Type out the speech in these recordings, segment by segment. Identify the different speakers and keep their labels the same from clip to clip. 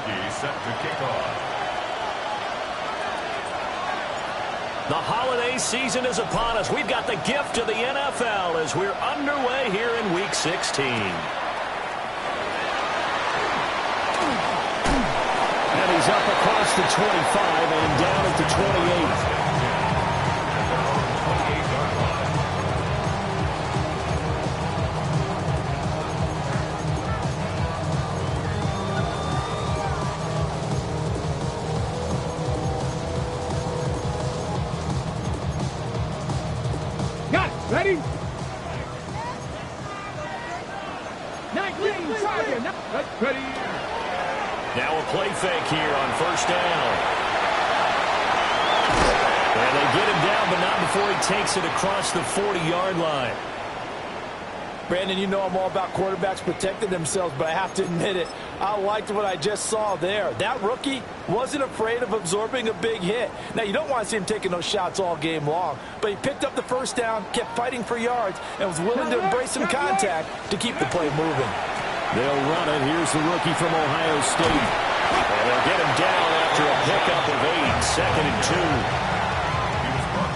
Speaker 1: rookie set to kick off.
Speaker 2: The holiday season is upon us. We've got the gift of the NFL as we're underway here in Week 16. And he's up across the 25 and down at the 28.
Speaker 3: Ready? 19, ready.
Speaker 2: Now a play fake here on first down. And they get him down, but not before he takes it across the 40-yard line.
Speaker 4: Brandon, you know I'm all about quarterbacks protecting themselves, but I have to admit it. I liked what I just saw there. That rookie wasn't afraid of absorbing a big hit. Now, you don't want to see him taking those shots all game long, but he picked up the first down, kept fighting for yards, and was willing to embrace some contact to keep the play moving.
Speaker 2: They'll run it. Here's the rookie from Ohio State. And they'll get him down after a pickup of 8, 2nd and 2.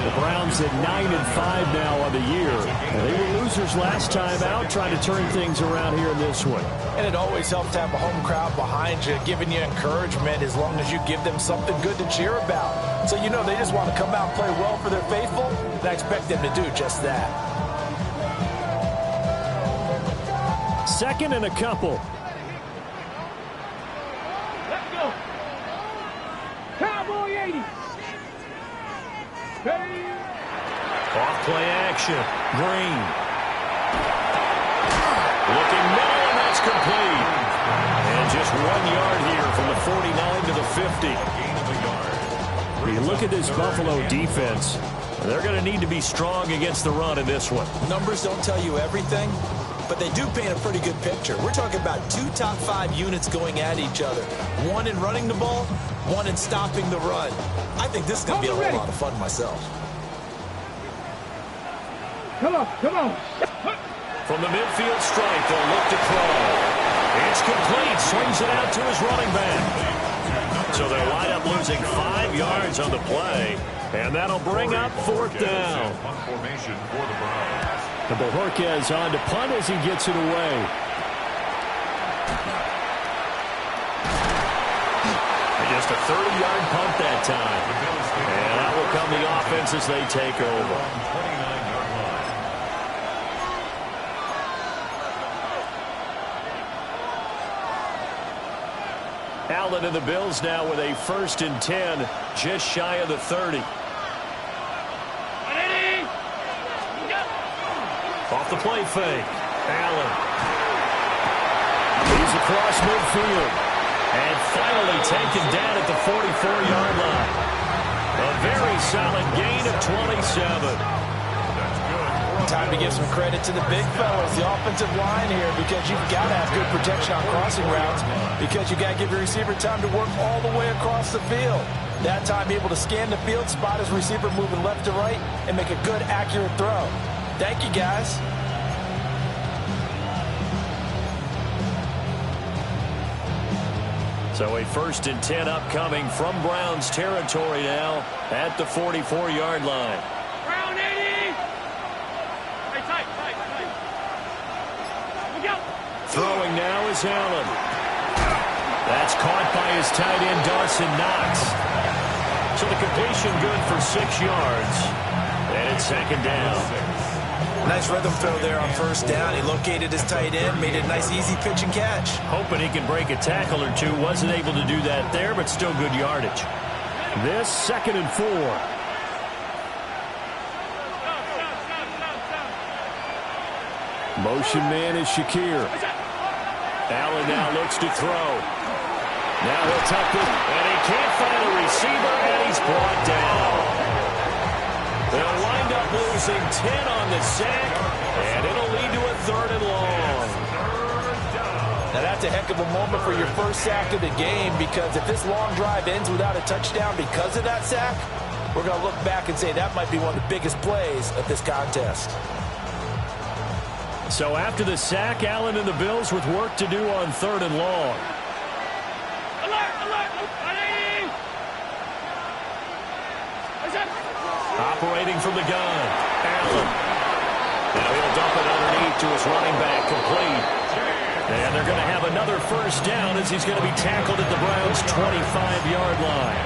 Speaker 2: The Browns at 9-5 now on the year. And they were losers last time out, trying to turn things around here in this one.
Speaker 4: And it always helps to have a home crowd behind you, giving you encouragement as long as you give them something good to cheer about. So you know they just want to come out and play well for their faithful, and I expect them to do just that.
Speaker 2: 2nd and a couple.
Speaker 3: Let's go. Cowboy 80. Ready.
Speaker 2: Off play action. Green. Looking middle, and that's complete. And just 1 yard here from the 49 to the 50. You look at this Buffalo defense. They're going to need to be strong against the run in this one.
Speaker 5: Numbers don't tell you everything, but they do paint a pretty good picture. We're talking about 2 top 5 units going at each other. One in running the ball, one in stopping the run. I think this is going to be a whole lot of fun myself.
Speaker 3: Come on, come on.
Speaker 2: From the midfield stripe, they'll look to throw. It's complete. Swings it out to his running back. So they'll wind up losing 5 yards on the play, and that'll bring up 4th down.
Speaker 1: Formation for the Browns.
Speaker 2: And Bojorquez on to punt as he gets it away. Just a 30-yard punt that time. And that will come the offense as they take over.
Speaker 1: 29-yard line.
Speaker 2: Allen and the Bills now with a 1st and 10, just shy of the 30. Off the play fake. Allen. He's across midfield. And finally taken down at the 44-yard line. A very solid gain of 27.
Speaker 4: Time to give some credit to the big fellas, the offensive line here, because you've got to have good protection on crossing routes, because you've got to give your receiver time to work all the way across the field. That time able to scan the field, spot his receiver moving left to right, and make a good, accurate throw. Thank you, guys.
Speaker 2: So a 1st and 10 upcoming from Browns territory now at the 44-yard line.
Speaker 3: Brown 80. Tight. Look out.
Speaker 2: Throwing now is Allen. That's caught by his tight end, Dawson Knox. So the completion good for 6 yards. And it's 2nd down.
Speaker 4: Nice rhythm throw there on first down. He located his tight end, made it a nice, easy pitch and catch.
Speaker 2: Hoping he can break a tackle or two. Wasn't able to do that there, but still good yardage. This 2nd and 4. Motion man is Shakir. Allen now looks to throw. Now he'll tuck it, and he can't find a receiver, and he's brought down. They'll wind up losing 10 on the sack, and it'll lead to a 3rd and long.
Speaker 4: Now that's a heck of a moment for your first sack of the game, because if this long drive ends without a touchdown because of that sack, we're going to look back and say that might be one of the biggest plays of this contest.
Speaker 2: So after the sack, Allen and the Bills with work to do on 3rd and long.
Speaker 3: Alert!
Speaker 2: Operating from the gun, Allen. Now he'll dump it underneath to his running back, complete. And they're going to have another first down as he's going to be tackled at the Browns' 25-yard line.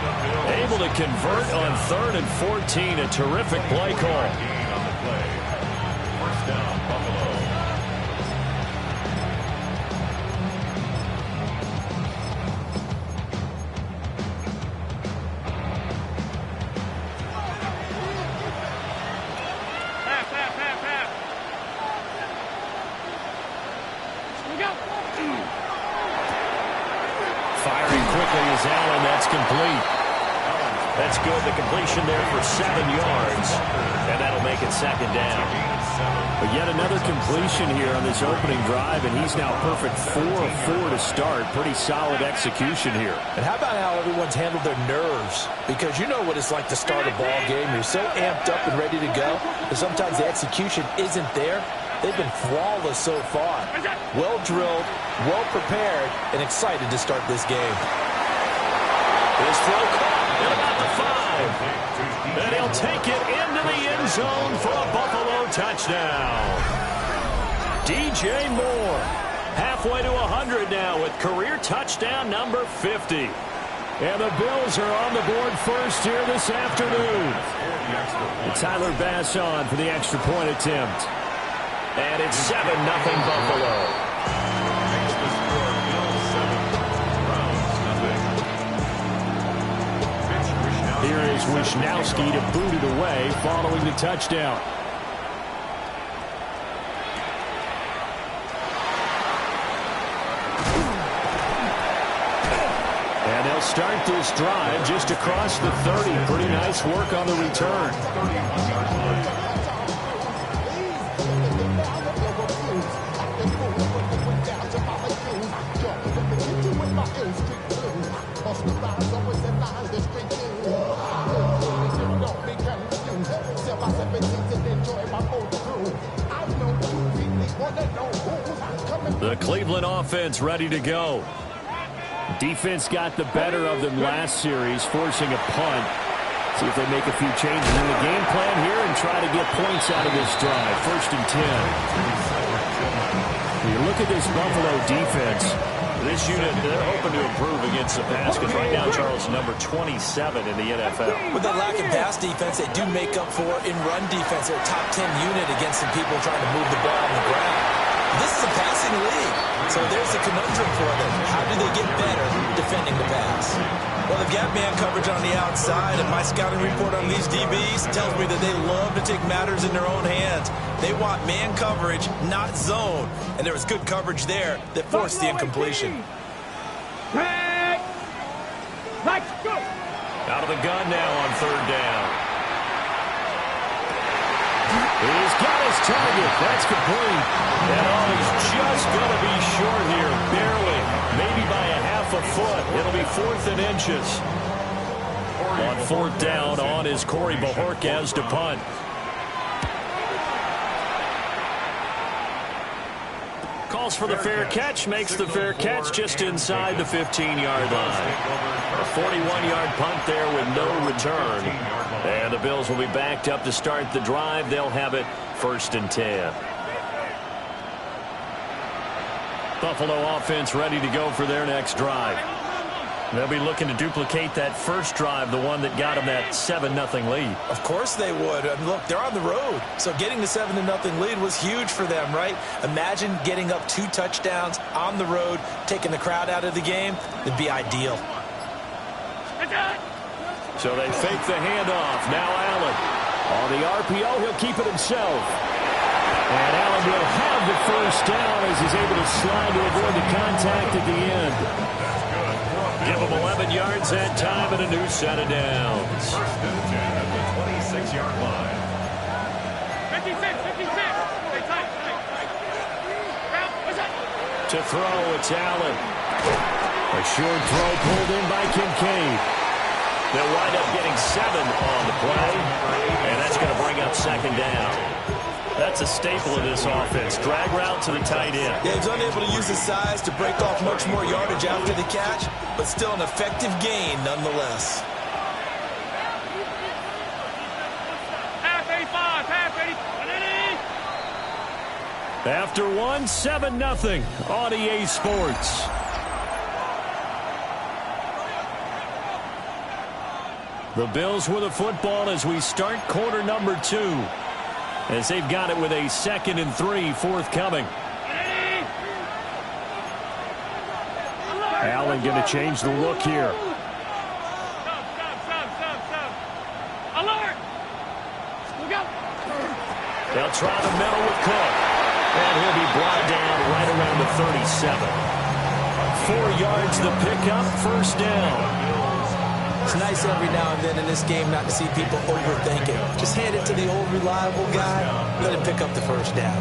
Speaker 2: Able to convert on 3rd and 14, a terrific play call.
Speaker 1: First down, Buffalo.
Speaker 2: Firing quickly is Allen. That's complete. That's good. The completion there for 7 yards. And that'll make it 2nd down.
Speaker 4: But yet another completion here on this opening drive, and he's now perfect 4 of 4 to start. Pretty solid execution here.
Speaker 5: And how about how everyone's handled their nerves? Because you know what it's like to start a ball game. You're so amped up and ready to go, but sometimes the execution isn't there. They've been flawless so far. Well drilled, well prepared, and excited to start this game.
Speaker 2: This throw caught at about the 5. And he'll take it into the end zone for a Buffalo touchdown. DJ Moore, halfway to 100 now with career touchdown number 50. And the Bills are on the board first here this afternoon. And Tyler Bass on for the extra point attempt. And it's 7-0 Buffalo.
Speaker 1: Makes the score Bills 7, Browns nothing.
Speaker 2: Here is Wishnowski to boot it away following the touchdown. And they'll start this drive just across the 30. Pretty nice work on the return.
Speaker 1: 31-yard line.
Speaker 2: The Cleveland offense ready to go.
Speaker 4: Defense got the better of them last series, forcing a punt. See if they make a few changes in the game plan here and try to get points out of this drive. 1st and 10. You look at this Buffalo defense.
Speaker 2: This unit, they're hoping to improve against the pass because right now, Charles, number 27 in the NFL.
Speaker 5: With that lack of pass defense, they do make up for in run defense. They're a top 10 unit against some people trying to move the ball on the ground. This is a passing league, so there's a conundrum for them. How do they get better defending the pass? Well, they've got man coverage on the outside, and my scouting report on these DBs tells me that they love to take matters in their own hands. They want man coverage, not zone. And there was good coverage there that forced the incompletion.
Speaker 3: Let's go.
Speaker 2: Out of the gun now on 3rd down. He's got his target. That's complete. And he's just going to be short here, barely. Maybe by a half a foot. It'll be 4th and inches. On 4th down on is Corey Bojorquez to punt. Calls for the fair catch, makes the fair catch just inside the 15-yard line. A 41-yard punt there with no return. And the Bills will be backed up to start the drive. They'll have it 1st and 10. Buffalo offense ready to go for their next drive. They'll be looking to duplicate that first drive, the one that got them that 7-0 lead.
Speaker 5: Of course they would. I mean, look, they're on the road. So getting the 7-0 lead was huge for them, right? Imagine getting up 2 touchdowns on the road, taking the crowd out of the game. It'd be ideal.
Speaker 2: So they fake the handoff. Now Allen.
Speaker 4: On the RPO, he'll keep it himself. And Allen will have the first down as he's able to slide to avoid the contact at the end.
Speaker 2: Give him 11 yards that time and a new set of downs.
Speaker 1: 1st and 10 at the 26-yard line.
Speaker 3: 56.
Speaker 2: To throw, it's Allen. A short throw pulled in by Kincaid. They'll wind up getting 7 on the play, and that's going to bring up 2nd down. That's a staple of this offense. Drag route to the tight end.
Speaker 5: Yeah, he's unable to use his size to break off much more yardage after the catch, but still an effective gain nonetheless.
Speaker 3: Half 85, half 80.
Speaker 2: After one, 7-0 on EA Sports. The Bills with the football as we start quarter number 2. As they've got it with a 2nd and 3 forthcoming. Allen going to change the look here.
Speaker 3: Alert! Look out!
Speaker 2: They'll try the middle with Cook. And he'll be brought down right around the 37. 4 yards the pickup, first down.
Speaker 5: It's nice every now and then in this game not to see people overthink it. Just hand it to the old reliable guy, let him pick up the first down.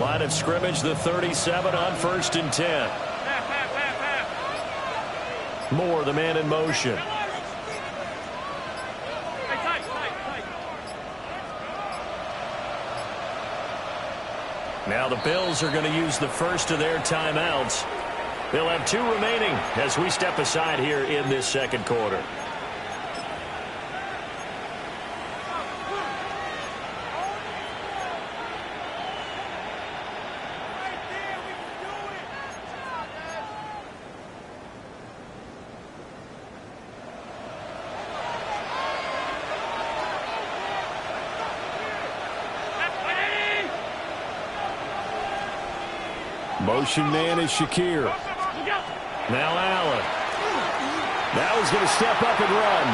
Speaker 2: Line of scrimmage, the 37 on 1st and 10. Moore, the man in motion. Now the Bills are going to use the first of their timeouts. They'll have 2 remaining as we step aside here in this second quarter.
Speaker 4: Motion man is Shakir.
Speaker 2: Now Allen. Now he's going to step up and run.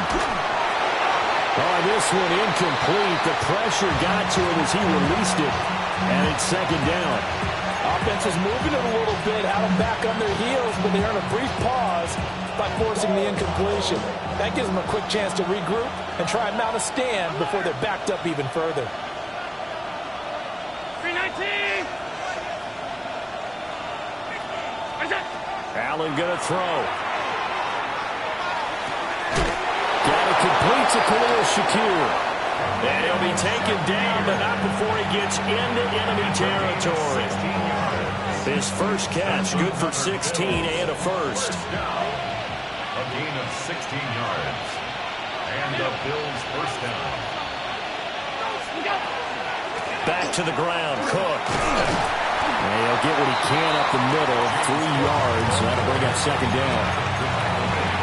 Speaker 2: Oh, this one incomplete. The pressure got to him as he released it. And it's 2nd down.
Speaker 4: Offense is moving it a little bit, had them back on their heels, but they earn a brief pause by forcing the incompletion. That gives them a quick chance to regroup and try and mount a stand before they're backed up even further.
Speaker 3: 319!
Speaker 2: Allen going to throw. Got it complete to Khalil Shakir. And he'll be taken down, but not before he gets into enemy territory. His first catch, good for 16 and a first.
Speaker 1: A gain of 16 yards. And the Bills first down.
Speaker 2: Back to the ground, Cook. And he'll get what he can up the middle, 3 yards. That'll bring up 2nd down.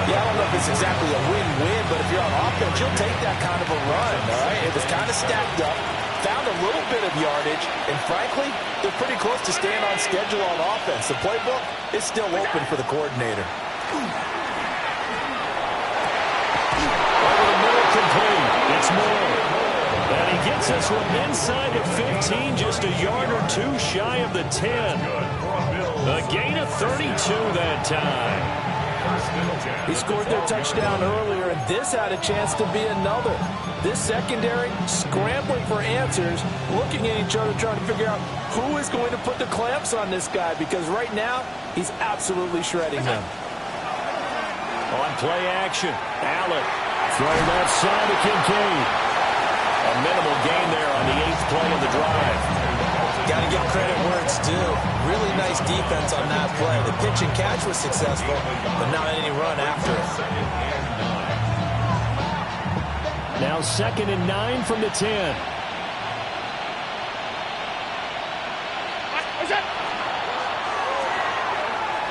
Speaker 4: Yeah, I don't know if it's exactly a win-win, but if you're on offense, you'll take that kind of a run, all right? It was kind of stacked up, found a little bit of yardage, and frankly, they're pretty close to staying on schedule on offense. The playbook is still open for the coordinator.
Speaker 2: Over the middle, complete. It's Moore. And he gets this one inside the 15, just a yard or 2 shy of the 10. A gain of 32 that time.
Speaker 4: He scored their touchdown earlier, and this had a chance to be another. This secondary scrambling for answers, looking at each other, trying to figure out who is going to put the clamps on this guy, because right now, he's absolutely shredding them.
Speaker 2: On play action, Allen. Throw left side to Kincaid. A minimal gain there on the 8th play of the drive.
Speaker 5: Got to give credit where it's due. Really nice defense on that play. The pitch and catch was successful, but not any run after it.
Speaker 2: Now 2nd and 9 from the 10.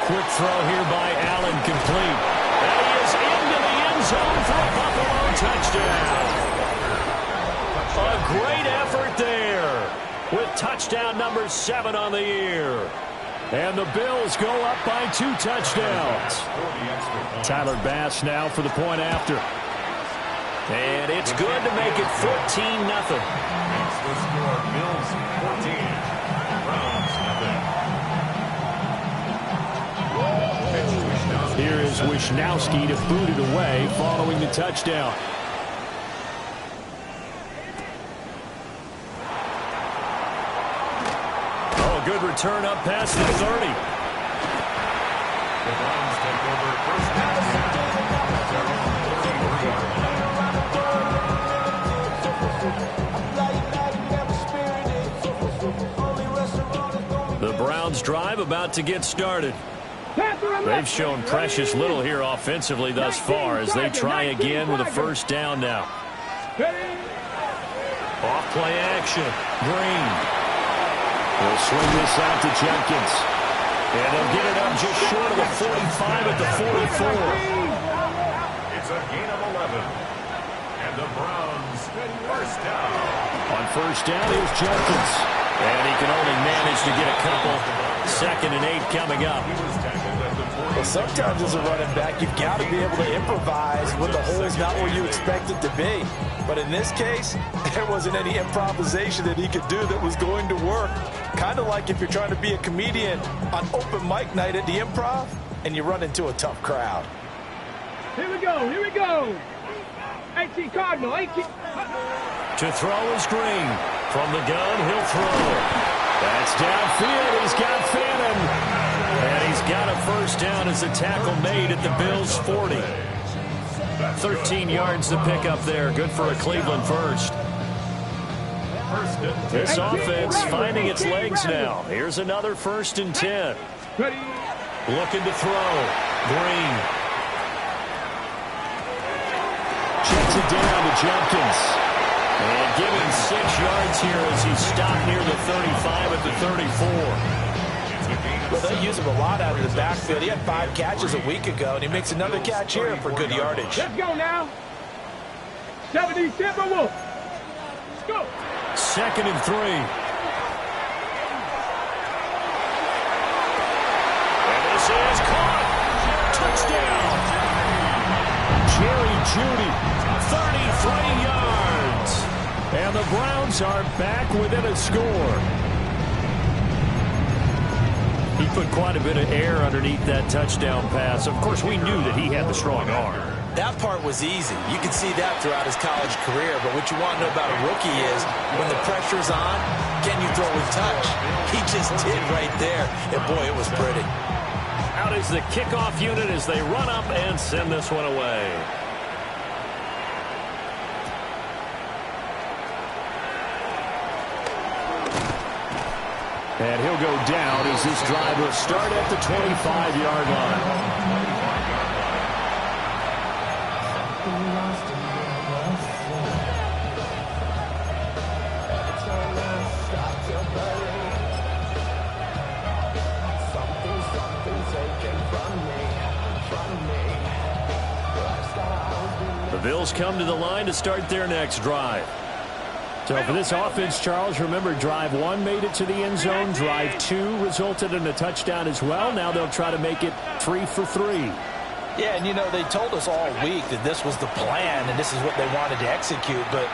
Speaker 2: Quick throw here by Allen, complete. And he is into the end zone for a Buffalo touchdown. A great effort there with touchdown number 7 on the year. And the Bills go up by 2 touchdowns. Tyler Bass now for the point after. And it's good to make it 14-0.
Speaker 1: That's the score. Bills 14. Browns nothing.
Speaker 2: Here is Wishnowski to boot it away following the touchdown. good return up past the 30.
Speaker 1: The Browns take over first down at their own 33-yard line.
Speaker 2: The Browns drive about to get started. They've shown precious little here offensively thus far as they try again with a first down now. Off play action. Green. He'll swing this out to Jenkins. And they'll get it up just short of the 45 at the 44.
Speaker 1: It's a gain of 11. And the Browns first down.
Speaker 2: On first down, here's Jenkins. And he can only manage to get a couple. 2nd and 8 coming up.
Speaker 4: Well, sometimes as a running back, you've got to be able to improvise when the hole's not where you expect it to be. But in this case, there wasn't any improvisation that he could do that was going to work. Kind of like if you're trying to be a comedian on open mic night at the Improv and you run into a tough crowd.
Speaker 3: Here we go, here we go. 18 Cardinal, 18.
Speaker 2: To throw is Green. From the gun, he'll throw. That's downfield. He's got Fannin. And he's got a first down as a tackle made at the Bills' 40. 13 yards to pick up there. Good for a Cleveland first. This offense finding its legs now. Here's another 1st and 10. Looking to throw. Green. Checks it down to Jenkins. And give him 6 yards here as he's stopped near the 35 at the 34.
Speaker 4: Well, they use him a lot out of the backfield. He had 5 catches a week ago, and he makes another catch here for good yardage.
Speaker 3: Let's go now. 70 Timberwolves. Let's go.
Speaker 2: 2nd and 3. And this is caught. Touchdown. Jerry Jeudy, 33 yards. And the Browns are back within a score. He put quite a bit of air underneath that touchdown pass. Of course, we knew that he had the strong arm.
Speaker 5: That part was easy. You can see that throughout his college career. But what you want to know about a rookie is when the pressure's on, can you throw with touch? He just did right there. And, boy, it was pretty.
Speaker 2: Out is the kickoff unit as they run up and send this one away. And he'll go down as this drive will start at the 25-yard line. The Bills come to the line to start their next drive. So for this offense, Charles, remember, drive 1 made it to the end zone. Drive 2 resulted in a touchdown as well. Now they'll try to make it 3 for 3.
Speaker 4: Yeah, and, you know, they told us all week that this was the plan and this is what they wanted to execute. But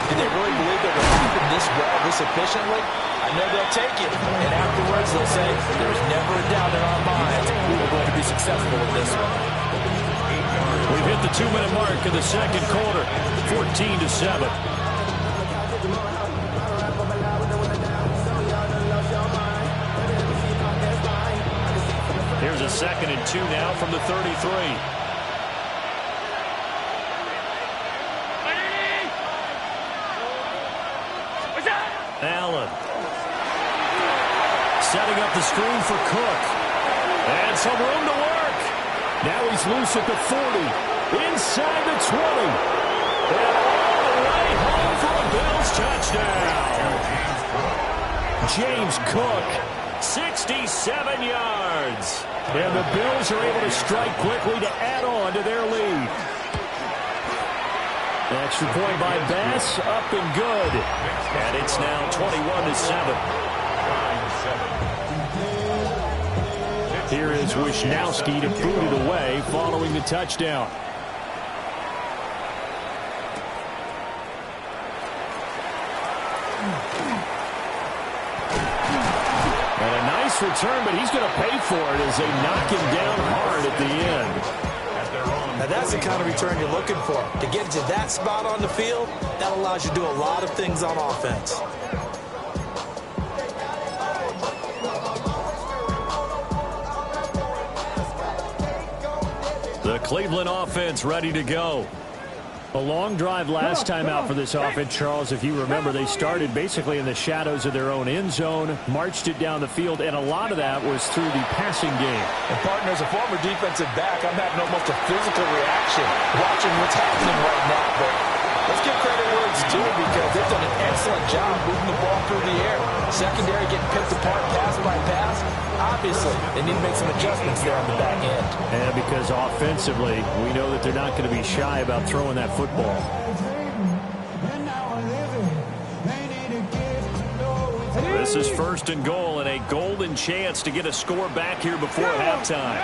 Speaker 4: did they really believe it would happen this well, this efficiently? I know they'll take it. And afterwards, they'll say, there's never a doubt in our minds we were going to be successful with this one.
Speaker 2: We've hit the 2-minute mark in the second quarter, 14-7. Here's a 2nd and 2 now from the 33. Allen. Setting up the screen for Cook. And some room to work. Now he's loose at the 40. Inside the 20. And all the way home for a Bills touchdown. James Cook, 67 yards. And the Bills are able to strike quickly to add on to their lead. Extra point by Bass, up and good. And it's now 21-7. Here is Wisnowski to boot it away following the touchdown. And a nice return, but he's going to pay for it as they knock him down hard at the end.
Speaker 5: Now that's the kind of return you're looking for. To get to that spot on the field, that allows you to do a lot of things on offense.
Speaker 2: The Cleveland offense ready to go. A long drive last time out for this offense, Charles. If you remember, they started basically in the shadows of their own end zone, marched it down the field, and a lot of that was through the passing game.
Speaker 4: And, partner, as a former defensive back, I'm having almost a physical reaction watching what's happening right now. But let's give credit where it's due because they've done an excellent job moving the ball through the air. Secondary getting picked apart pass by pass. Obviously, they need to make some adjustments there on the back end.
Speaker 2: And because offensively, we know that they're not going to be shy about throwing that football. This is 1st and goal and a golden chance to get a score back here before halftime.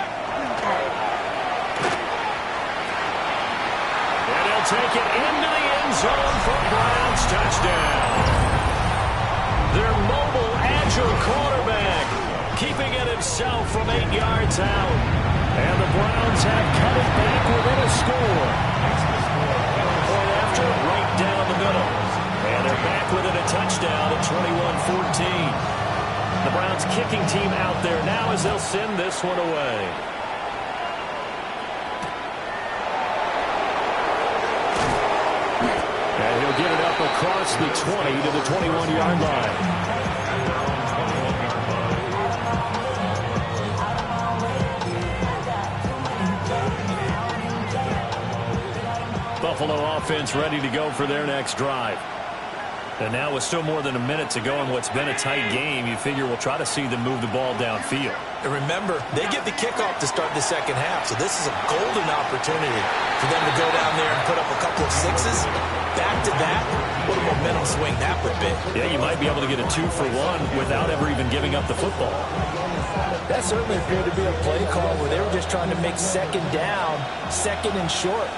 Speaker 2: And he'll take it into the end zone for Browns touchdown. Their mobile, agile quarterback keeping it himself from 8 yards out. And the Browns have cut it back within a score. Point after, right down the middle. And they're back within a touchdown at 21-14. The Browns kicking team out there now as they'll send this one away. And he'll get it up across the 20 to the 21-yard line. Buffalo offense ready to go for their next drive. And now with still more than a minute to go in what's been a tight game, you figure we'll try to see them move the ball downfield.
Speaker 5: And remember, they get the kickoff to start the second half, so this is a golden opportunity for them to go down there and put up a couple of sixes. Back to that, what a momentum swing that would be.
Speaker 2: Yeah, you might be able to get a 2-for-1 without ever even giving up the football.
Speaker 4: That certainly appeared to be a play call where they were just trying to make second down, second and short.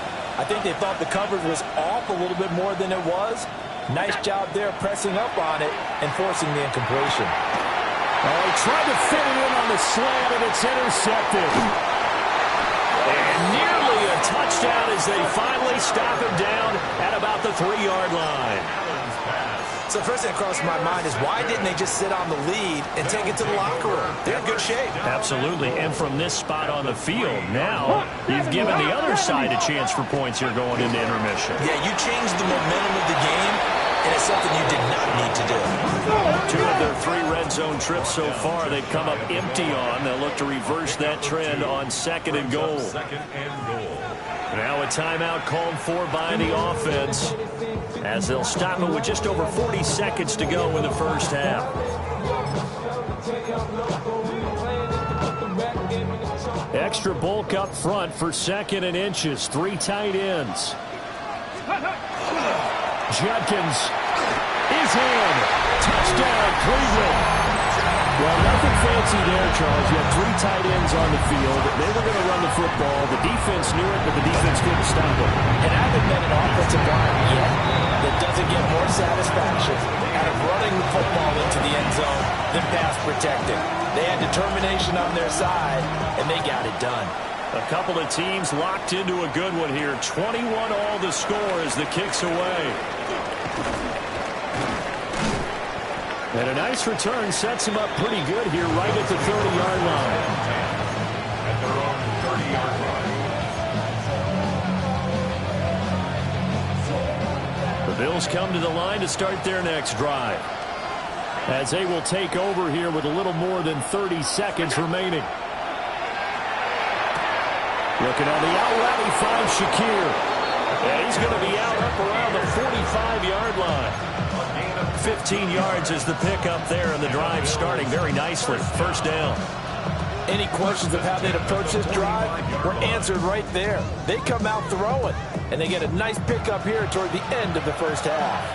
Speaker 4: I think they thought the coverage was off a little bit more than it was. Nice job there pressing up on it and forcing the incompletion.
Speaker 2: Oh, he tried to fit it in on the slant, and it's intercepted. And nearly a touchdown as they finally stop him down at about the 3-yard line.
Speaker 5: So first thing that crossed my mind is why didn't they just sit on the lead and take it to the locker room? They're in good shape.
Speaker 2: Absolutely, and from this spot on the field, now you've given the other side a chance for points here going into intermission.
Speaker 5: Yeah, you changed the momentum of the game, and it's something you did not need to do.
Speaker 2: 2 of their 3 red zone trips so far, they've come up empty on. They'll look to reverse that trend on 2nd and goal. Now a timeout called for by the offense as they'll stop it with just over 40 seconds to go in the first half. Extra bulk up front for 2nd and inches. 3 tight ends. Judkins is in. Touchdown, Cleveland. Well, nothing fancy there, Charles. You had 3 tight ends on the field. They were going to run the football. The defense knew it, but the defense couldn't stop it.
Speaker 4: And I haven't met an offensive line yet that doesn't get more satisfaction out of running the football into the end zone than pass protecting. They had determination on their side, and they got it done.
Speaker 2: A couple of teams locked into a good one here. 21 all the score as the kick's away. And a nice return sets him up pretty good here right at the 30-yard line.
Speaker 1: At their own 30-yard line.
Speaker 2: The Bills come to the line to start their next drive, as they will take over here with a little more than 30 seconds remaining. Looking on the out route, he finds Shakir. And he's going to be out up around the 45-yard line. 15 yards is the pickup there, and the drive starting very nicely. First down.
Speaker 4: Any questions of how they'd approach this drive were answered right there. They come out throwing, and they get a nice pickup here toward the end of the first half.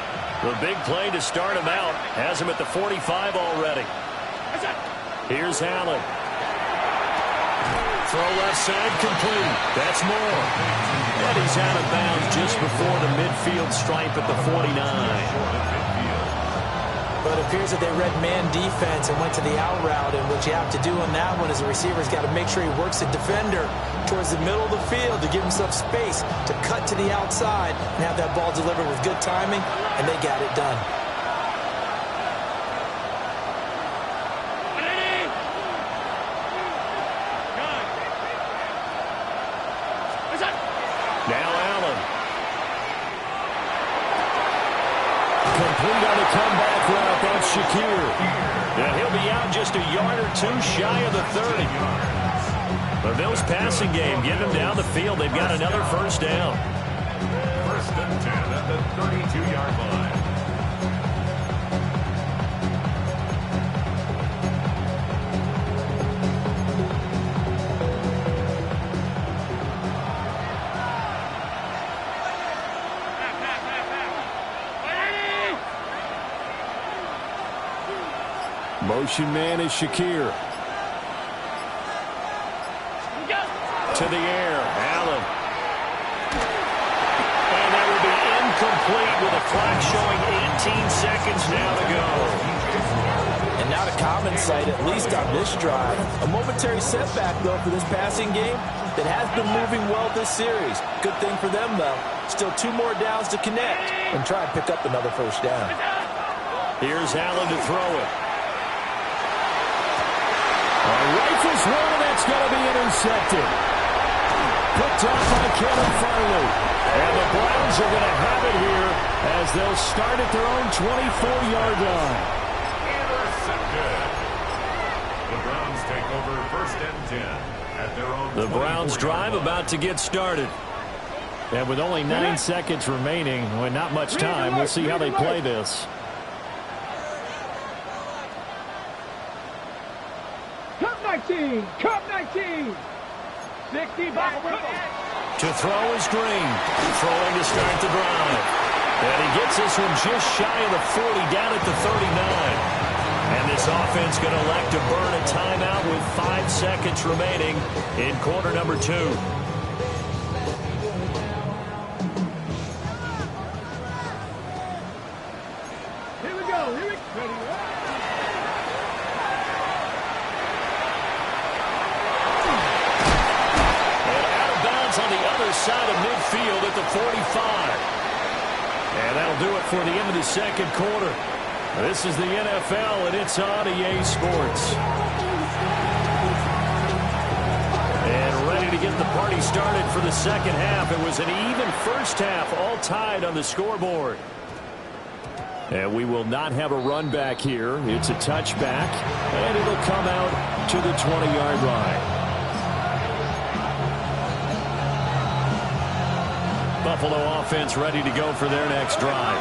Speaker 2: The big play to start him out has him at the 45 already. Here's Allen. Throw left side complete. That's Moore. And he's out of bounds just before the midfield stripe at the 49.
Speaker 5: But it appears that they read man defense and went to the out route, and what you have to do on that one is the receiver's got to make sure he works the defender towards the middle of the field to give himself space to cut to the outside and have that ball delivered with good timing, and they got it done.
Speaker 2: Complete on the comeback route. That's Shakir. And he'll be out just a yard or two shy of the 30. The Bills passing game, get them down the field. They've got another first down.
Speaker 1: First and 10 at the 32-yard line.
Speaker 2: Motion man is Shakir. To the air, Allen. And that will be incomplete with a clock showing 18 seconds now to go.
Speaker 4: And now to common sight, at least on this drive. A momentary setback, though, for this passing game that has been moving well this series. Good thing for them, though. Still 2 more downs to connect and try and pick up another first down.
Speaker 2: Here's Allen to throw it. Rifles one, and that's going to be intercepted. Picked off by Kevin Farley. And the Browns are going to have it here as they'll start at their own 24-yard line.
Speaker 1: Intercepted. The Browns take over first and 10 at their own.
Speaker 2: The Browns drive about to get started. And with only 9 seconds remaining, well, not much time, we'll see how they play this.
Speaker 3: Cup 19. 60 back.
Speaker 2: To throw is Green. Throwing to start the drive. And he gets this one just shy of the 40, down at the 39. And this offense going to elect to burn a timeout with 5 seconds remaining in quarter number 2.
Speaker 3: Here we go. Ready.
Speaker 2: On the other side of midfield at the 45. And that'll do it for the end of the second quarter. This is the NFL, and it's on EA Sports. And ready to get the party started for the second half. It was an even first half, all tied on the scoreboard. And we will not have a run back here. It's a touchback, and it'll come out to the 20-yard line. Buffalo offense ready to go for their next drive.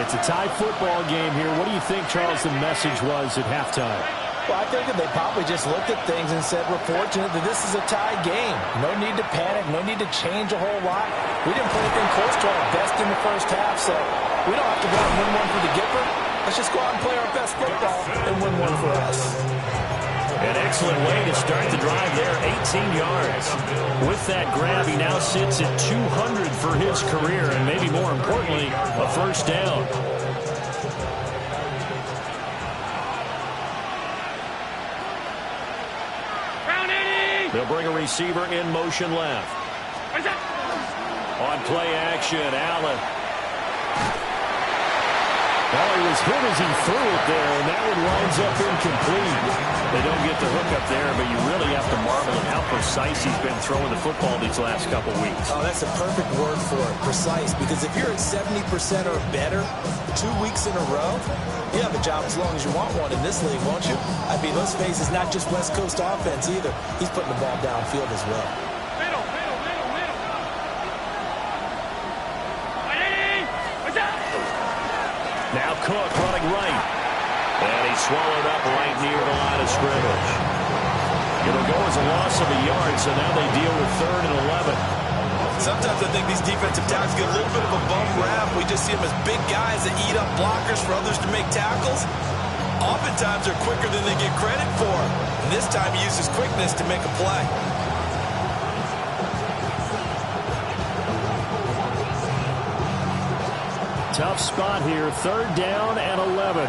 Speaker 2: It's a tie football game here. What do you think, Charles, the message was at halftime?
Speaker 4: Well, I think that they probably just looked at things and said, we're fortunate that this is a tie game. No need to panic. No need to change a whole lot. We didn't play anything close to our best in the first half, so we don't have to go out and win one for the Gipper. Let's just go out and play our best football and win one for us.
Speaker 2: An excellent way to start the drive there, 18 yards. With that grab, he now sits at 200 for his career, and maybe more importantly, a first down. They'll bring a receiver in motion left. On play action, Allen. Well, he was hit as he threw it there, and that one winds up incomplete. They don't get the hook up there, but you really have to marvel at how precise he's been throwing the football these last couple weeks.
Speaker 5: Oh, that's a perfect word for it, precise, because if you're at 70% or better 2 weeks in a row, you have a job as long as you want one in this league, won't you? I mean, let's face it, it's not just West Coast offense either. He's putting the ball downfield as well.
Speaker 2: Now Cook running right. And he's swallowed up right near the line of scrimmage. It'll go as a loss of a yard, so now they deal with 3rd and 11.
Speaker 5: Sometimes I think these defensive tackles get a little bit of a bum rap. We just see them as big guys that eat up blockers for others to make tackles. Oftentimes they're quicker than they get credit for. And this time he uses quickness to make a play.
Speaker 2: Tough spot here, 3rd down and 11.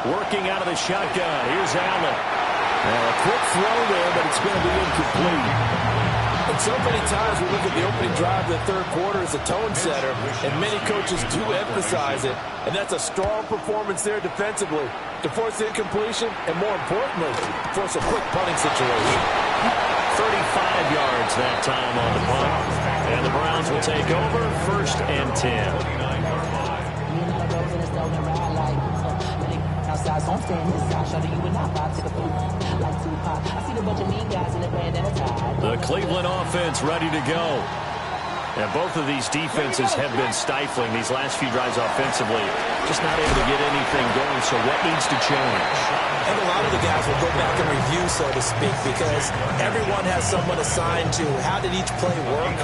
Speaker 2: Working out of the shotgun. Here's Allen. A quick throw there, but it's going to be incomplete.
Speaker 4: And so many times we look at the opening drive of the third quarter as a tone setter, and many coaches do emphasize it. And that's a strong performance there defensively to force the incompletion and, more importantly, force a quick punting situation.
Speaker 2: 35 yards that time on the punt. And the Browns will take over 1st and 10. The Cleveland offense ready to go. And both of these defenses have been stifling these last few drives offensively. Just not able to get anything going, so what needs to change?
Speaker 5: And a lot of the guys will go back and review, so to speak, because everyone has someone assigned to how did each play work.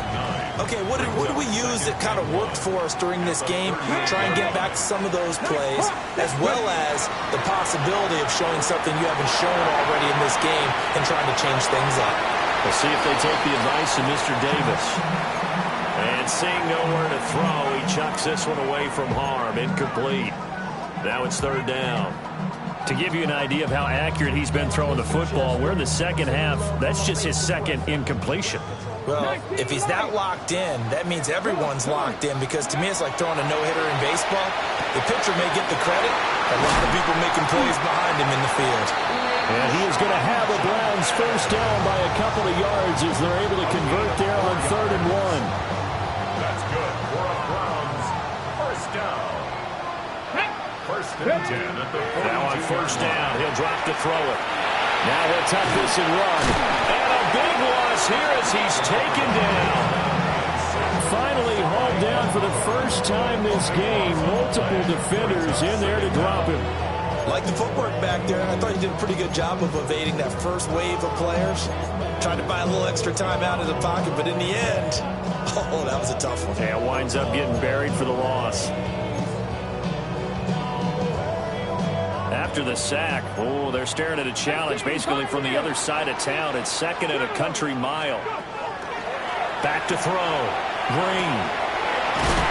Speaker 5: Okay, what did we use that kind of worked for us during this game? Try and get back to some of those plays, as well as the possibility of showing something you haven't shown already in this game and trying to change things up.
Speaker 2: We'll see if they take the advice of Mr. Davis. And seeing nowhere to throw, he chucks this one away from harm. Incomplete. Now it's 3rd down. To give you an idea of how accurate he's been throwing the football, we're in the second half. That's just his 2nd incompletion.
Speaker 5: Well, if he's that locked in, that means everyone's locked in, because to me it's like throwing a no-hitter in baseball. The pitcher may get the credit. A lot of people making plays behind him in the field.
Speaker 2: And he is going to have the Browns 1st down by a couple of yards as they're able to convert there on 3rd and 1.
Speaker 1: That's good for a Browns 1st down. 1st and 10 at the 42.
Speaker 2: Now on 1st down, he'll drop to throw it. Now he'll tuck this and run. And a big loss here as he's taken down. Finally hauled down for the first time this game. Multiple defenders in there to drop him.
Speaker 5: Like the footwork back there, I thought you did a pretty good job of evading that first wave of players. Tried to buy a little extra time out of the pocket, but in the end, oh, that was a tough one.
Speaker 2: Yeah, winds up getting buried for the loss. After the sack, oh, they're staring at a challenge basically from the other side of town. It's 2nd and a country mile. Back to throw. Green.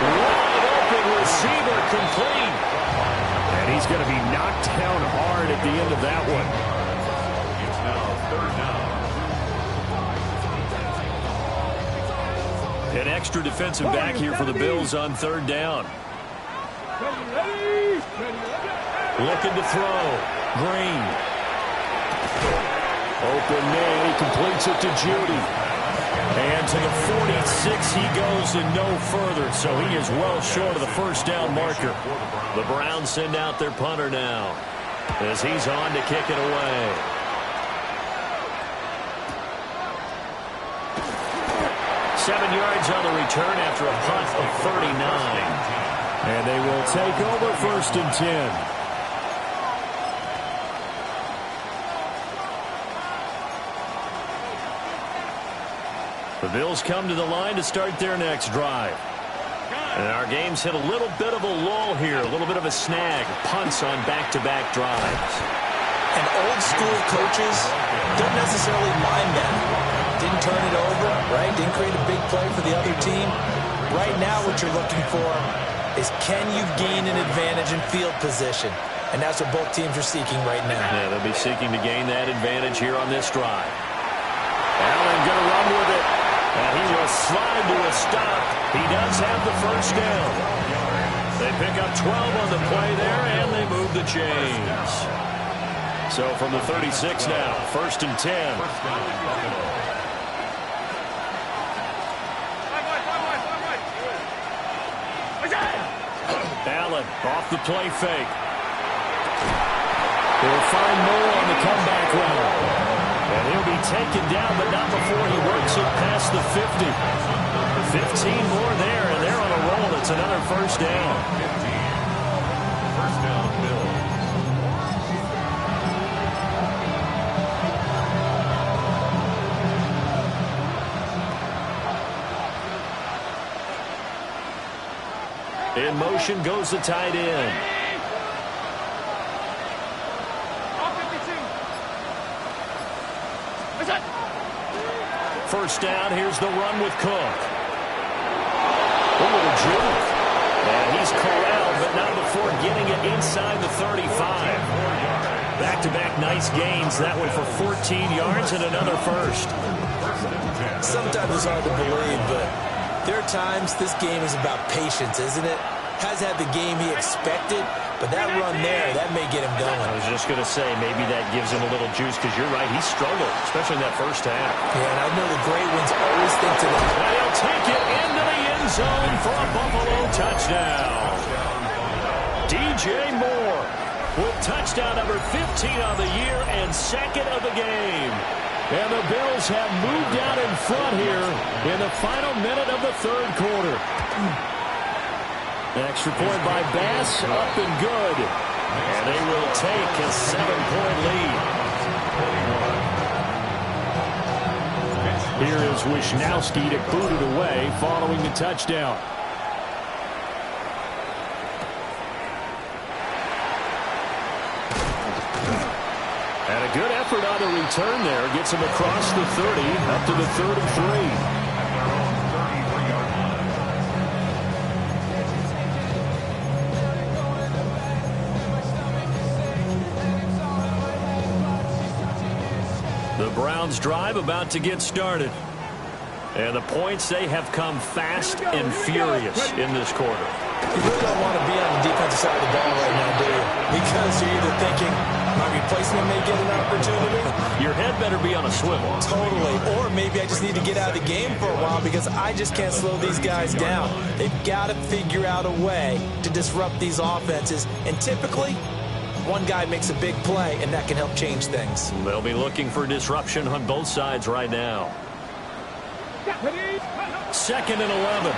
Speaker 2: Wide open receiver complete. And he's going to be knocked down hard at the end of that one.
Speaker 1: It's now 3rd down.
Speaker 2: An extra defensive back here for the Bills on 3rd down. Looking to throw. Green. Open man. He completes it to Judy. And to the 46 he goes and no further. So he is well short of the 1st down marker. The Browns send out their punter now as he's on to kick it away. Seven yards on the return after a punt of 39. And they will take over 1st and 10. The Bills come to the line to start their next drive. And our game's hit a little bit of a lull here, a little bit of a snag. Punts on back-to-back drives.
Speaker 5: And old-school coaches don't necessarily mind that. Didn't turn it over, right? Didn't create a big play for the other team. Right now what you're looking for is can you gain an advantage in field position? And that's what both teams are seeking right now.
Speaker 2: Yeah, they'll be seeking to gain that advantage here on this drive. Allen going to run with it. And he will slide to a stop. He does have the 1st down. They pick up 12 on the play there, and they move the chains. So from the 36 now, 1st and 10. Allen off the play fake. They'll find Moore on the comeback run. And he'll be taken down, but not before he works it past the 50. 15 more there, and they're on a roll. It's another 1st down.
Speaker 1: 1st down, Bills.
Speaker 2: In motion goes the tight end. First down, here's the run with Cook. Over to Judy. And he's corralled, but not before getting it inside the 35. Back-to-back nice gains. That one for 14 yards and another 1st.
Speaker 5: Sometimes it's hard to believe, but there are times this game is about patience, isn't it? Has had the game he expected, But that run there, that may get him going.
Speaker 2: I was just going to say, maybe that gives him a little juice, because you're right, he struggled, especially in that first half.
Speaker 5: Yeah, and I know the great ones always think to them.
Speaker 2: And he'll take it into the end zone for a Buffalo touchdown. DJ Moore with touchdown number 15 on the year and second of the game. And the Bills have moved out in front here in the final minute of the third quarter. An extra point by Bass, up and good. And they will take a 7-point lead. Here is Wisnowski to boot it away following the touchdown. And a good effort on the return there. Gets him across the 30, up to the 33. The Browns drive about to get started. And the points, they have come fast and furious in this quarter.
Speaker 5: You really don't want to be on the defensive side of the ball right now, do you? Because you're either thinking, my replacement may get an opportunity.
Speaker 2: Your head better be on a swivel.
Speaker 5: Totally. Or maybe I just need to get out of the game for a while because I just can't slow these guys down. They've got to figure out a way to disrupt these offenses. And typically, one guy makes a big play, and that can help change things.
Speaker 2: They'll be looking for disruption on both sides right now. 2nd and 11.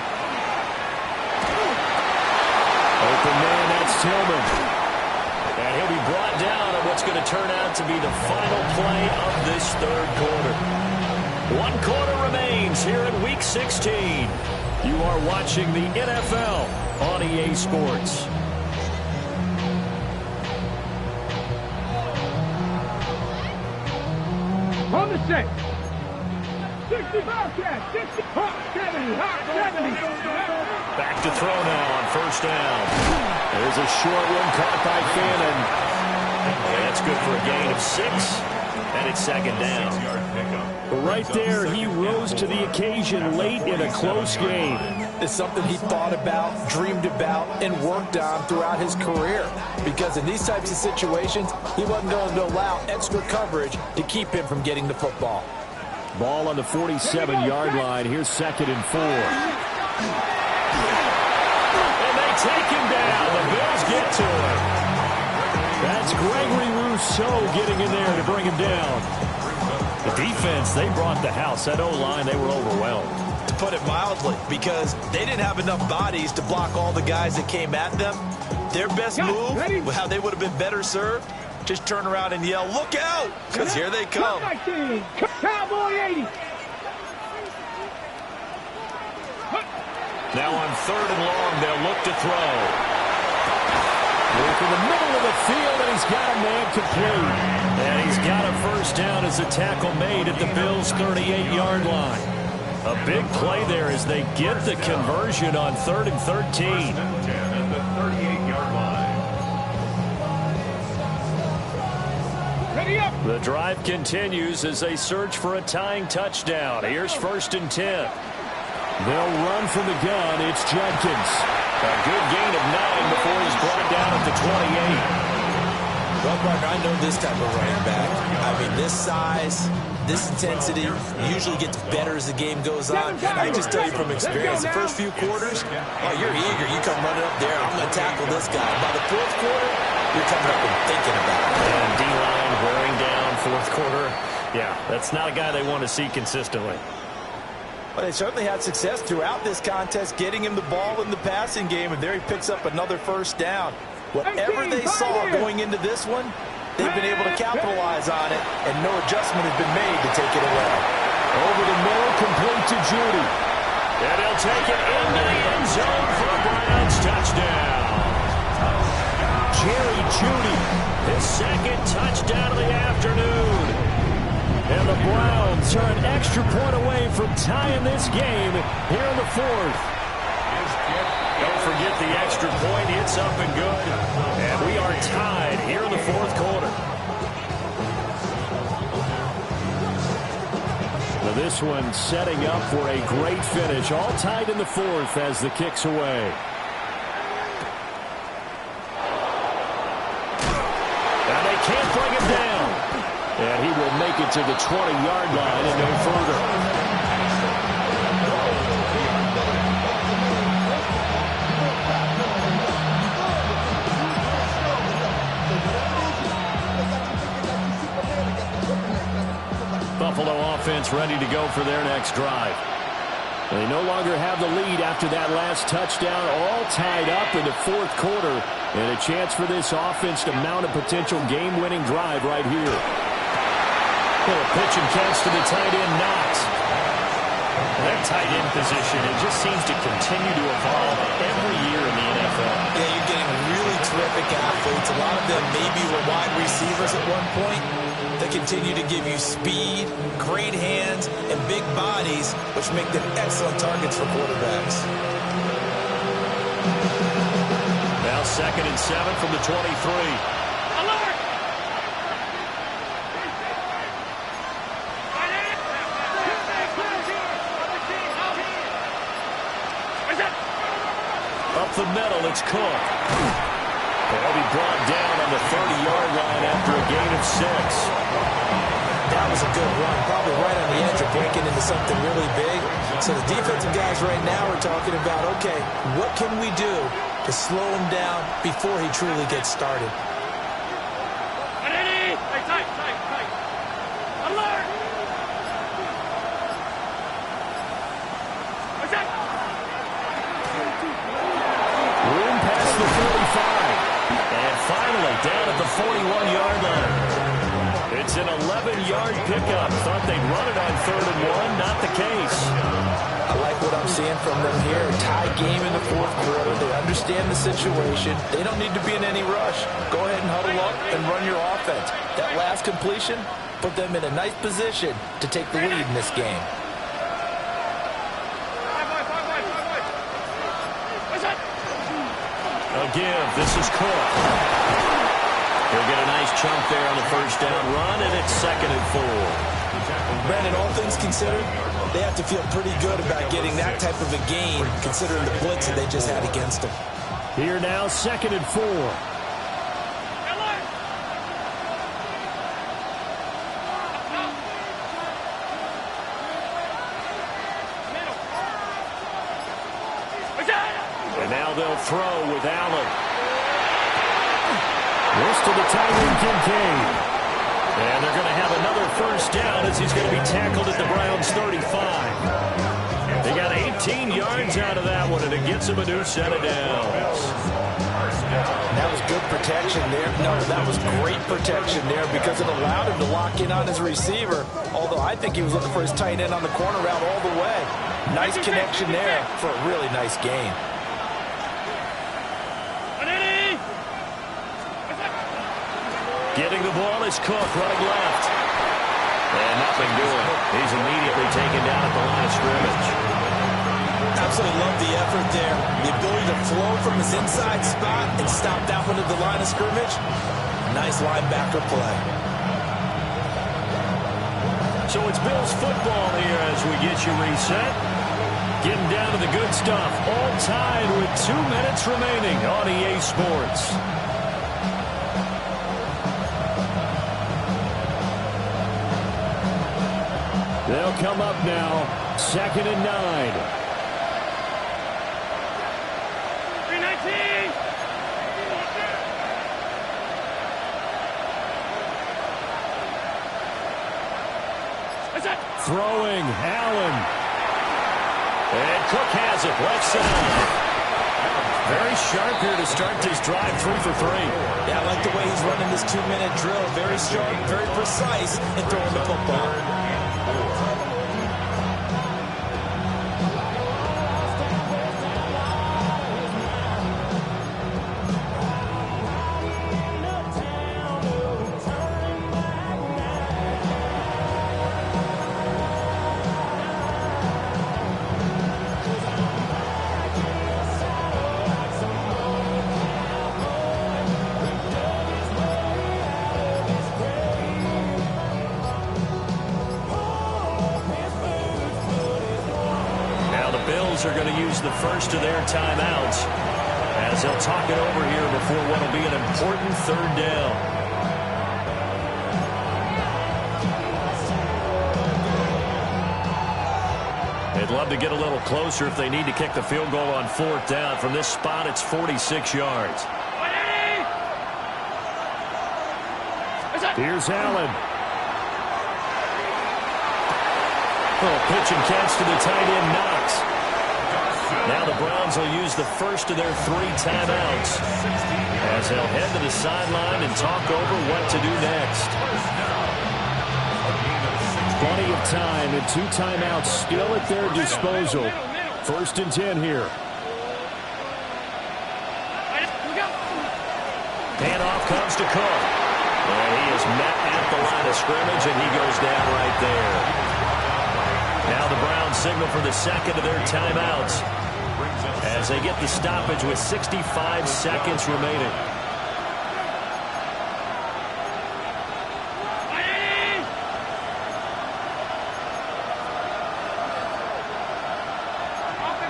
Speaker 2: Open man, that's Tillman. And he'll be brought down on what's going to turn out to be the final play of this third quarter. 1 quarter remains here in Week 16. You are watching the NFL on EA Sports.
Speaker 3: On the set. 60 Bobcats. 60. Hot 70. Hot 70.
Speaker 2: Back to throw now on first down. There's a short one caught by Fannin. And that's good for a gain of 6. And it's 2nd down.
Speaker 4: Right there, he rose to the occasion late in a close game. It's something he thought about, dreamed about, and worked on throughout his career. Because in these types of situations, he wasn't going to allow extra coverage to keep him from getting the football.
Speaker 2: Ball on the 47-yard line. Here's 2nd and 4. And they take him down. The Bills get to him. That's Gregory Rousseau getting in there to bring him down. The defense, they brought the house. That O-line, they were overwhelmed.
Speaker 5: To put it mildly, because they didn't have enough bodies to block all the guys that came at them. Their best move, how they would have been better served, just turn around and yell, look out, because here they come.
Speaker 3: Cowboy 80.
Speaker 2: Now on 3rd and long, they'll look to throw. Look in the middle of the field, and he's got a man complete. And he's got a first down as a tackle made at the Bills' 38-yard line. A big play there as they get the conversion on 3rd and 13.
Speaker 1: At the 38-yard line.
Speaker 3: Ready up.
Speaker 2: The drive continues as they search for a tying touchdown. Here's 1st and 10. They'll run from the gun. It's Jenkins. A good gain of 9 before he's brought down at the 28.
Speaker 5: Well, Parker, I know this type of running back. I mean, this size, this intensity usually gets better as the game goes on. I can just tell you from experience, the first few quarters, oh, you're eager. You come running up there, I'm going to tackle this guy. By the 4th quarter, you're coming up and thinking about it.
Speaker 2: And D-line wearing down 4th quarter. Yeah, that's not a guy they want to see consistently.
Speaker 4: Well, they certainly had success throughout this contest, getting him the ball in the passing game, and there he picks up another first down. Whatever they saw going into this one, they've been able to capitalize on it, and no adjustment has been made to take it away.
Speaker 2: Over the middle, complete to Judy. And he'll take it into the end zone for a Browns touchdown. Jerry Judy, his 2nd touchdown of the afternoon. And the Browns are an extra point away from tying this game here in the 4th. Don't forget the extra point. It's up and good. And we are tied here in the 4th quarter. Now this one setting up for a great finish. All tied in the 4th as the kick's away. to the 20-yard line and no further. Buffalo offense ready to go for their next drive. They no longer have the lead after that last touchdown, all tied up in the fourth quarter, and a chance for this offense to mount a potential game-winning drive right here. Little pitch and catch to the tight end, Knox.
Speaker 6: That tight end position, it just seems to continue to evolve every year in the NFL.
Speaker 5: Yeah, you're getting really terrific athletes. A lot of them maybe were wide receivers at one point. They continue to give you speed, great hands, and big bodies, which make them excellent targets for quarterbacks.
Speaker 2: Now 2nd and 7 from the 23. Up the middle, it's Cook. They'll be brought down on the 30-yard line after a gain of 6.
Speaker 5: That was a good run, probably right on the edge of breaking into something really big. So the defensive guys right now are talking about, okay, what can we do to slow him down before he truly gets started?
Speaker 2: Room past the 45. And finally down at the 41-yard line. It's an 11-yard pickup. Thought they'd run it on 3rd and 1. Not the case.
Speaker 4: I like what I'm seeing from them here. Tie game in the fourth quarter. They understand the situation. They don't need to be in any rush. Go ahead and huddle up and run your offense. That last completion put them in a nice position to take the lead in this game.
Speaker 2: A give. This is Cook. He'll get a nice chunk there on the first down run, and it's 2nd and 4.
Speaker 5: Brandon, all things considered, they have to feel pretty good about getting that type of a gain, considering the blitz that they just had against them.
Speaker 2: Here now, 2nd and 4. And now they'll throw with Allen. This to the tight end, Kincaid. And they're going to have another first down as he's going to be tackled at the Browns' 35. They got 18 yards out of that one, and it gets him a new set of downs.
Speaker 4: That was good protection there. No, that was great protection there because it allowed him to lock in on his receiver, although I think he was looking for his tight end on the corner route all the way. Nice connection there for a really nice gain.
Speaker 2: Getting the ball is Cook, running left. And nothing doing. He's immediately taken down at the line of scrimmage.
Speaker 5: Absolutely love the effort there. The ability to flow from his inside spot and stop that one at the line of scrimmage. Nice linebacker play.
Speaker 2: So it's Bills football here as we get you reset. Getting down to the good stuff. All tied with 2 minutes remaining on EA Sports. They'll come up now, 2nd and 9.
Speaker 3: 319.
Speaker 2: Throwing, Allen. And Cook has it, left side. Very sharp here to start this drive, 3 for 3.
Speaker 5: Yeah, I like the way he's running this 2-minute drill. Very sharp, very precise in throwing the football.
Speaker 2: Are going to use the first of their timeouts as they'll talk it over here before what will be an important 3rd down. They'd love to get a little closer if they need to kick the field goal on 4th down. From this spot, it's 46 yards.
Speaker 6: Here's Allen.
Speaker 2: Oh, pitch and catch to the tight end, Knox. Now the Browns will use the first of their 3 timeouts as they'll head to the sideline and talk over what to do next.
Speaker 6: Plenty of time and 2 timeouts still at their disposal. 1st and 10 here.
Speaker 2: Handoff comes to Cook. And he is met at the line of scrimmage, and he goes down right there. Now the Browns signal for the second of their timeouts as they get the stoppage with 65 seconds remaining.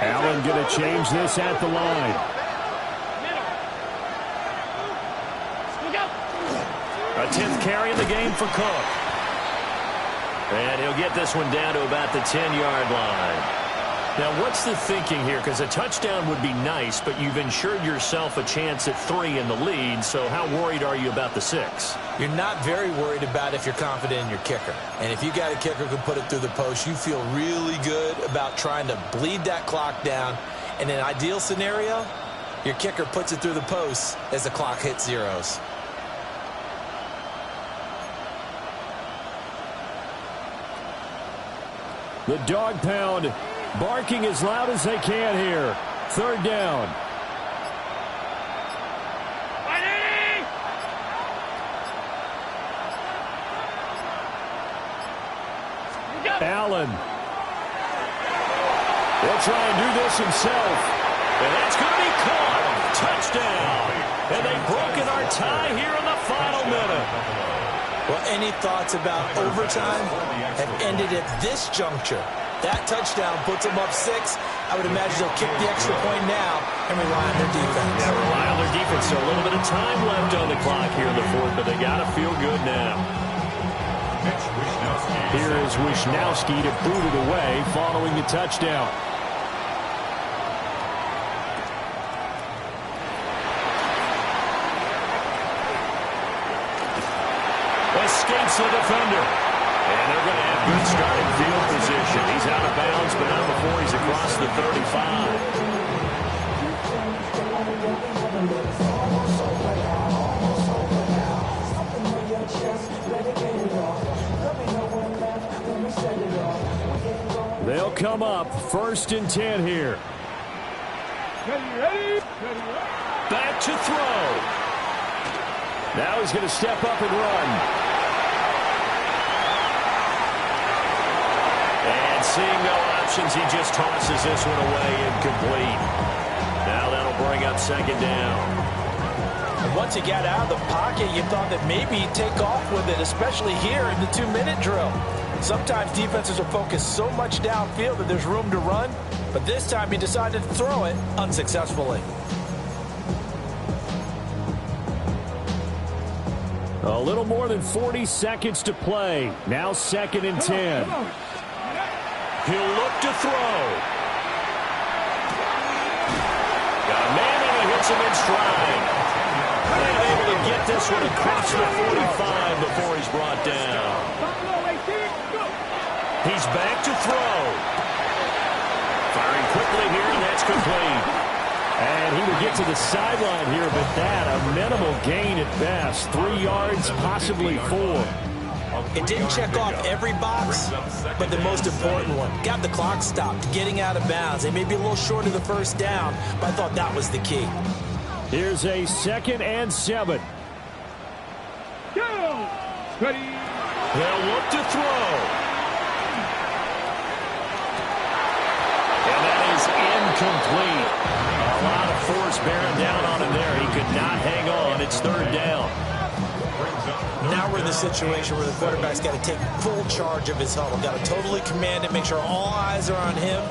Speaker 6: Allen going to change this at the line.
Speaker 2: A 10th carry in the game for Cook. And he'll get this one down to about the 10-yard line. Now, what's the thinking here? Because a touchdown would be nice, but you've ensured yourself a chance at 3 in the lead, so how worried are you about the 6?
Speaker 5: You're not very worried about if you're confident in your kicker. And if you got a kicker who can put it through the post, you feel really good about trying to bleed that clock down. In an ideal scenario, your kicker puts it through the post as the clock hits zeros.
Speaker 6: The dog pound barking as loud as they can here. 3rd down. Allen. He'll try and do this himself.
Speaker 2: And that's going to be caught. Touchdown. And they've broken our tie here in the final minute.
Speaker 5: Well, any thoughts about overtime have ended at this juncture. That touchdown puts them up 6. I would imagine they'll kick the extra point now and rely on their defense.
Speaker 2: Yeah, rely on their defense. So a little bit of time left on the clock here in the 4th, but they got to feel good now.
Speaker 6: Here is Wishnowski to boot it away following the touchdown.
Speaker 2: Escapes the defender. And they're going to have good starting field position. He's out of bounds, but not before he's across the 35.
Speaker 6: They'll come up 1st and 10 here.
Speaker 2: Back to throw.
Speaker 6: Now he's going to step up and run.
Speaker 2: And seeing no options, he just tosses this one away incomplete. Now that'll bring up 2nd down.
Speaker 4: And once he got out of the pocket, you thought that maybe he'd take off with it, especially here in the 2-minute drill. Sometimes defenses are focused so much downfield that there's room to run, but this time he decided to throw it unsuccessfully.
Speaker 6: A little more than 40 seconds to play. Now 2nd and 10.
Speaker 2: He'll look to throw. Got a man and he hits him in stride. And able to get this one across the 45 before he's brought down. He's back to throw. Firing quickly here, and that's complete.
Speaker 6: And he will get to the sideline here, but that a minimal gain at best. 3 yards, possibly 4.
Speaker 5: It didn't check off every box, but the most important one. Got the clock stopped, getting out of bounds. They may be a little short of the 1st down, but I thought that was the key.
Speaker 6: Here's a 2nd and 7.
Speaker 3: Go! Ready?
Speaker 2: They'll look to throw. And that is incomplete. A lot of force bearing down on him there. He could not hang on. It's 3rd down.
Speaker 5: Now we're in the situation where the quarterback's got to take full charge of his huddle. Got to totally command it, make sure all eyes are on him.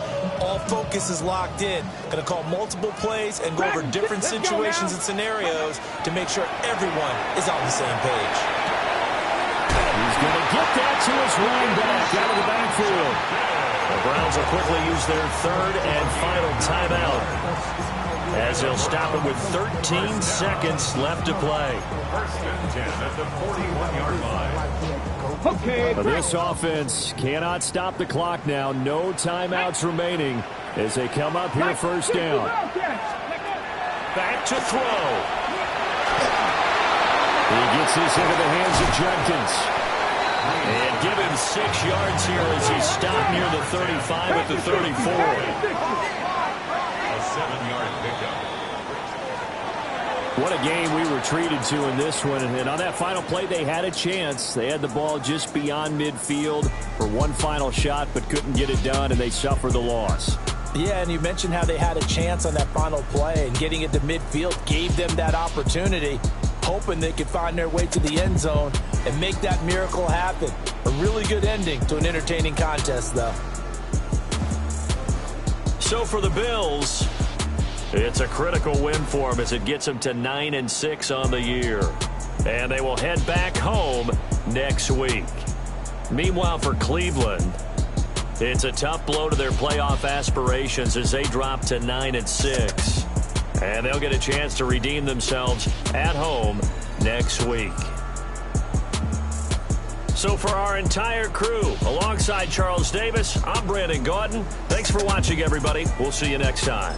Speaker 5: All focus is locked in. Going to call multiple plays and go over different situations and scenarios to make sure everyone is on the same page.
Speaker 6: He's going to get that to his running back out of the backfield.
Speaker 2: Well, Browns will quickly use their third and final timeout, as they'll stop it with 13 seconds left to play.
Speaker 1: First and 10 at the 41-yard line.
Speaker 3: Okay.
Speaker 2: But this offense cannot stop the clock now. No timeouts remaining as they come up here first down. Back to throw. He gets this into the hands of Jenkins. And give him 6 yards here as he stopped near the 35 at the 34.
Speaker 1: A 7-yard pickup.
Speaker 2: What a game we were treated to in this one. And on that final play, they had a chance. They had the ball just beyond midfield for one final shot, but couldn't get it done, and they suffered the loss.
Speaker 4: Yeah, and you mentioned how they had a chance on that final play, and getting it to midfield gave them that opportunity, hoping they could find their way to the end zone and make that miracle happen. A really good ending to an entertaining contest, though.
Speaker 2: So for the Bills, it's a critical win for them as it gets them to 9-6 on the year. And they will head back home next week. Meanwhile, for Cleveland, it's a tough blow to their playoff aspirations as they drop to 9-6. And they'll get a chance to redeem themselves at home next week. So for our entire crew, alongside Charles Davis, I'm Brandon Gaudin. Thanks for watching, everybody. We'll see you next time.